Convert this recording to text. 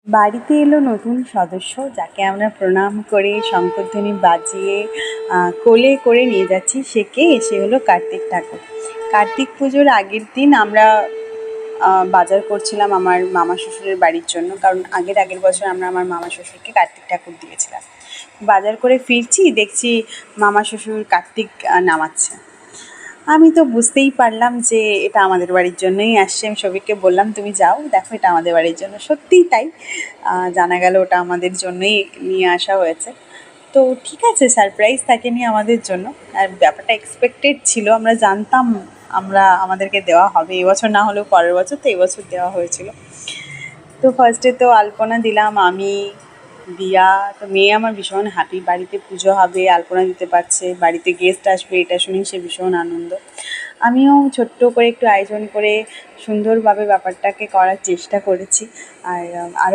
বাড়িতে এলো নতুন সদস্য, যাকে আমরা প্রণাম করে শঙ্খধ্বনি বাজিয়ে কোলে করে নিয়ে যাচ্ছি। সে কে? সে হলো কার্তিক ঠাকুর। কার্তিক পুজোর আগের দিন আমরা বাজার করছিলাম আমার মামা শ্বশুরের বাড়ির জন্য, কারণ আগের বছর আমরা আমার মামা শ্বশুরকে কার্তিক ঠাকুর দিয়েছিলাম। বাজার করে ফিরছি, দেখছি মামা শ্বশুর কার্তিক নামাচ্ছে। আমি তো বুঝতেই পারলাম যে এটা আমাদের বাড়ির জন্যই আসছে। আমি শফিককে বললাম, তুমি যাও, দেখো এটা আমাদের বাড়ির জন্য। সত্যিই তাই, জানা গেল ওটা আমাদের জন্যই নিয়ে আসা হয়েছে। তো ঠিক আছে, সারপ্রাইজ থাকেনি আমাদের জন্য, আর ব্যাপারটা এক্সপেক্টেড ছিল। আমরা জানতাম আমাদেরকে দেওয়া হবে, এবছর না হলেও পরের বছর, তো এবছর দেওয়া হয়েছিল। তো ফার্স্টে তো আলপনা দিলাম আমি, দিয়া। তো মেয়ে আমার ভীষণ হ্যাপি, বাড়িতে পুজো হবে, আলপনা দিতে পারছে, বাড়িতে গেস্ট আসবে, এটা শুনেই সে ভীষণ আনন্দ। আমিও ছোট্ট করে একটু আয়োজন করে সুন্দরভাবে ব্যাপারটাকে করার চেষ্টা করেছি। আর আরও